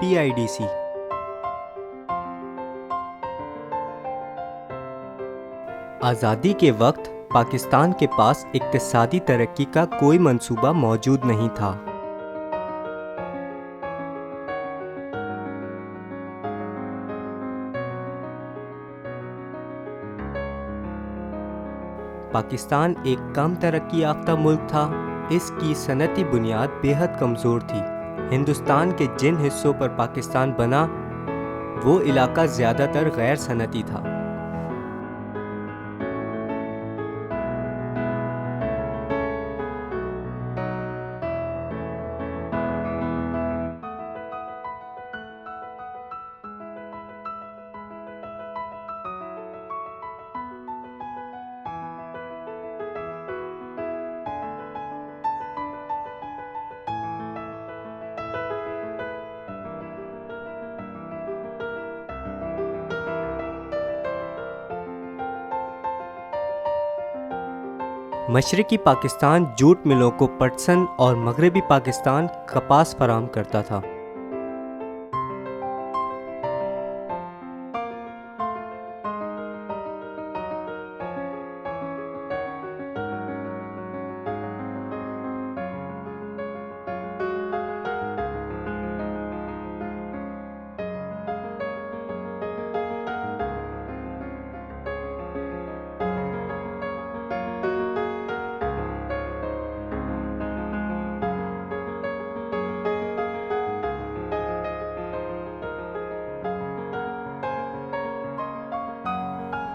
PIDC। आज़ादी के वक्त पाकिस्तान के पास इक्तिसादी तरक्की का कोई मंसूबा मौजूद नहीं था। पाकिस्तान एक कम तरक्की याफ्ता मुल्क था। इसकी सनती बुनियाद बेहद कमज़ोर थी। हिंदुस्तान के जिन हिस्सों पर पाकिस्तान बना वो इलाका ज़्यादातर गैर सनती था। मशरक़ी पाकिस्तान जूट मिलों को पटसन और मगरबी पाकिस्तान कपास फराहम करता था।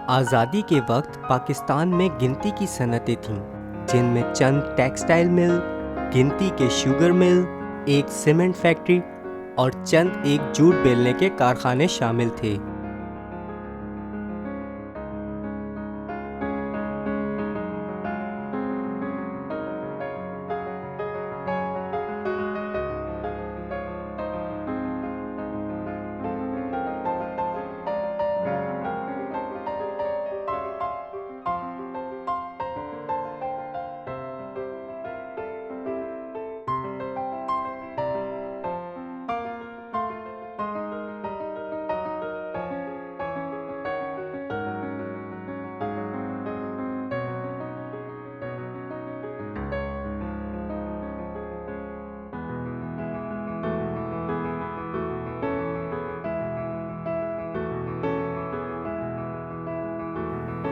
आज़ादी के वक्त पाकिस्तान में गिनती की सनतें थीं, जिनमें चंद टेक्सटाइल मिल, गिनती के शुगर मिल, एक सीमेंट फैक्ट्री और चंद एक जूट बेलने के कारखाने शामिल थे।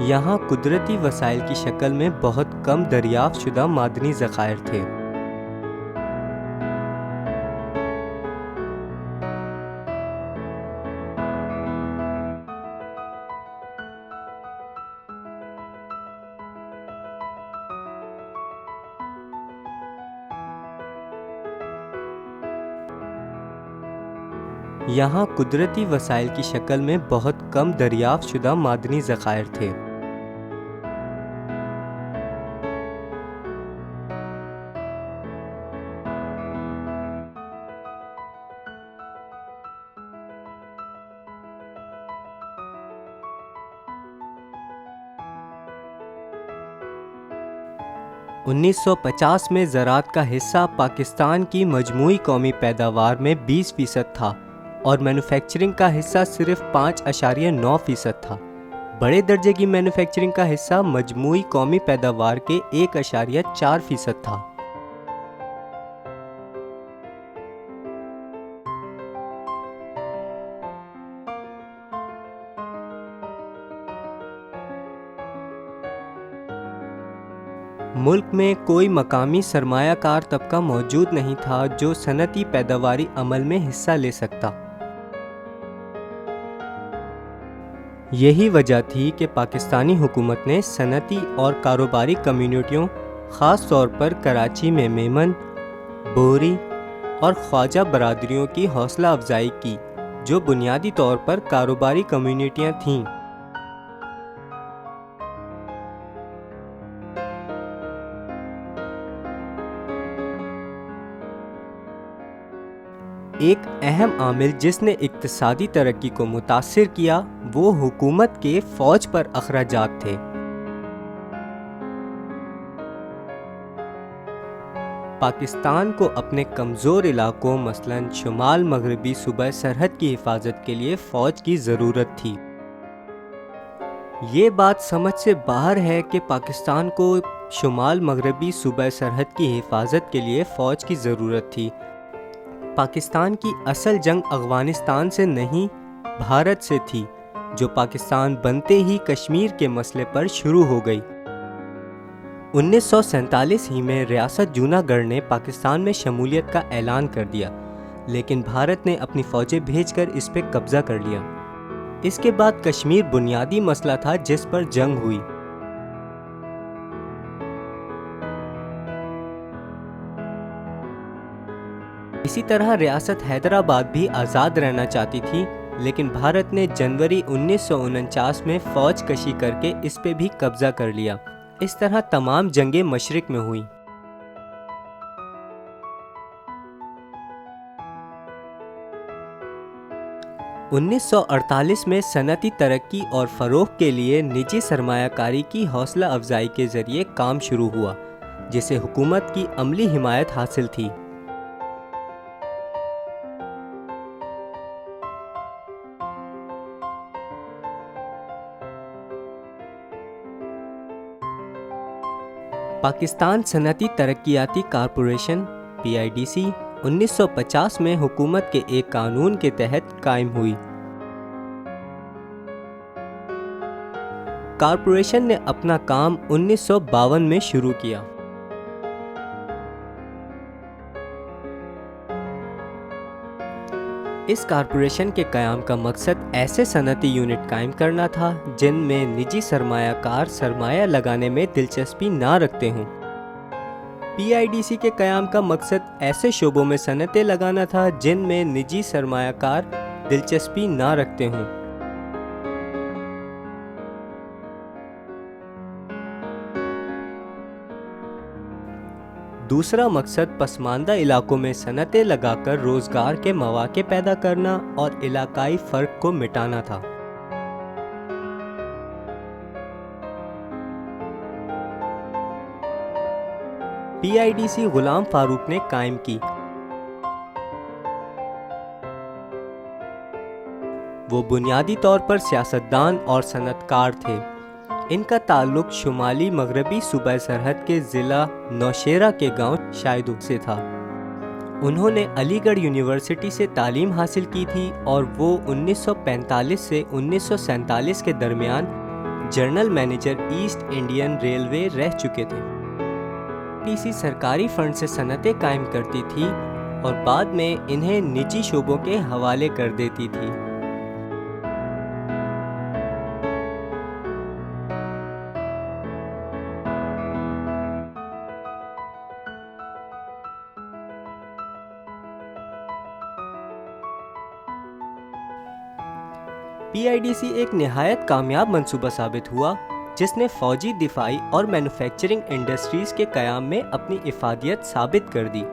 यहाँ कुदरती वसाइल की शक्ल में बहुत कम दरियाफ्त शुदा मादनी ज़खायर थे। यहाँ कुदरती वसाइल की शक्ल में बहुत कम दरियाफ्त शुदा मादनी ज़खायर थे। उन्नीस सौ 50 में ज़राअत का हिस्सा पाकिस्तान की मजमूई कौमी पैदावार में 20% था और मैन्युफैक्चरिंग का हिस्सा सिर्फ 5.9% था। बड़े दर्जे की मैन्युफैक्चरिंग का हिस्सा मजमूई कौमी पैदावार के 1.4% था। मुल्क में कोई मकामी सरमायाकार तबका मौजूद नहीं था जो सनती पैदावारी अमल में हिस्सा ले सकता। यही वजह थी कि पाकिस्तानी हुकूमत ने सनती और कारोबारी कम्युनिटियों, ख़ास तौर पर कराची में मेमन, बोहरी और ख्वाजा बरादरियों की हौसला अफजाई की, जो बुनियादी तौर पर कारोबारी कम्युनिटियाँ थीं। एक अहम आमिल जिसने इक्तिसादी तरक्की को मुतासिर किया वो हुकूमत के फ़ौज पर अखराजात थे। पाकिस्तान को अपने कमज़ोर इलाकों मसलन शुमाल मगरबी सूबा सरहद की हिफाजत के लिए फ़ौज की ज़रूरत थी। ये बात समझ से बाहर है कि पाकिस्तान को शुमाल मगरबी सूबा सरहद की हिफाजत के लिए फ़ौज की ज़रूरत थी। पाकिस्तान की असल जंग अफ़गानिस्तान से नहीं, भारत से थी, जो पाकिस्तान बनते ही कश्मीर के मसले पर शुरू हो गई। 1947 ही में रियासत जूनागढ़ ने पाकिस्तान में शमूलियत का ऐलान कर दिया, लेकिन भारत ने अपनी फ़ौजें भेजकर इस पे कब्ज़ा कर लिया। इसके बाद कश्मीर बुनियादी मसला था जिस पर जंग हुई। इसी तरह रियासत हैदराबाद भी आज़ाद रहना चाहती थी, लेकिन भारत ने जनवरी 1949 में फ़ौज कशी करके इस पे भी कब्ज़ा कर लिया। इस तरह तमाम जंगें मशरिक में हुई। उन्नीस 1948 में सनती तरक्की और फ़रोग़ के लिए निजी सरमायाकारी की हौसला अफजाई के ज़रिए काम शुरू हुआ, जिसे हुकूमत की अमली हिमायत हासिल थी। पाकिस्तान सनती तरक्याती कॉरपोरेशन (PIDC) 1950 में हुकूमत के एक कानून के तहत कायम हुई। कॉरपोरेशन ने अपना काम 1952 में शुरू किया। इस कॉरपोरेशन के क़याम का मकसद ऐसे सनती यूनिट कायम करना था जिनमें निजी सरमायाकार सरमाया लगाने में दिलचस्पी ना रखते हों। PIDC के क़याम का मकसद ऐसे शोबों में सनतें लगाना था जिनमें निजी सरमायाकार दिलचस्पी ना रखते हों। दूसरा मकसद पसमानदा इलाकों में सनतें लगाकर रोज़गार के मौके पैदा करना और इलाकाई फ़र्क को मिटाना था। PIDC गुलाम फारूक ने कायम की। वो बुनियादी तौर पर सियासतदान और सनतकार थे। इनका ताल्लुक शुमाली मगरबी सूबा सरहद के ज़िला नौशेरा के गांव शायदू से था। उन्होंने अलीगढ़ यूनिवर्सिटी से तालीम हासिल की थी और वो 1945 से 1947 के दरमियान general manager east Indian railway रह चुके थे। PIDC सरकारी फंड से सनतें कायम करती थी और बाद में इन्हें निजी शोबों के हवाले कर देती थी। PIDC एक निहायत कामयाब मंसूबा साबित हुआ, जिसने फ़ौजी दिफाई और मैन्युफैक्चरिंग इंडस्ट्रीज़ के क़याम में अपनी इफ़ादियत साबित कर दी।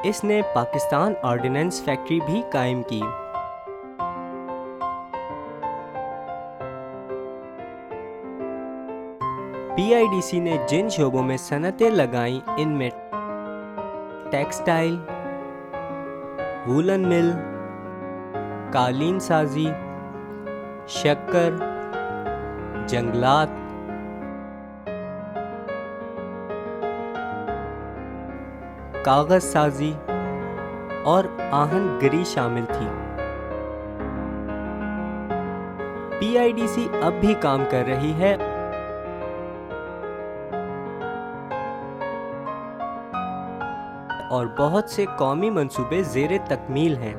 इसने पाकिस्तान ऑर्डिनेंस फैक्ट्री भी कायम की। PIDC ने जिन शोबों में सनतें लगाईं, इनमें टेक्सटाइल, वूलन मिल, कालीन साजी, शक्कर, जंगलात, कागज साजी और आहनगरी शामिल थी। PIDC अब भी काम कर रही है और बहुत से कौमी मंसूबे ज़ेरे तकमील हैं।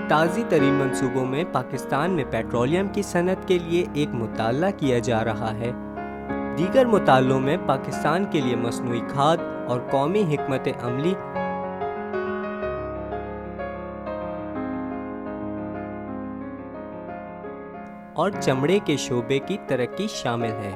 ताज़ी तरीन मंसूबों में पाकिस्तान में पेट्रोलियम की सनत के लिए एक मुताला किया जा रहा है। दीगर मुतालों में पाकिस्तान के लिए मसनूई खाद और कौमी हिकमत अमली और चमड़े के शोबे की तरक्की शामिल है।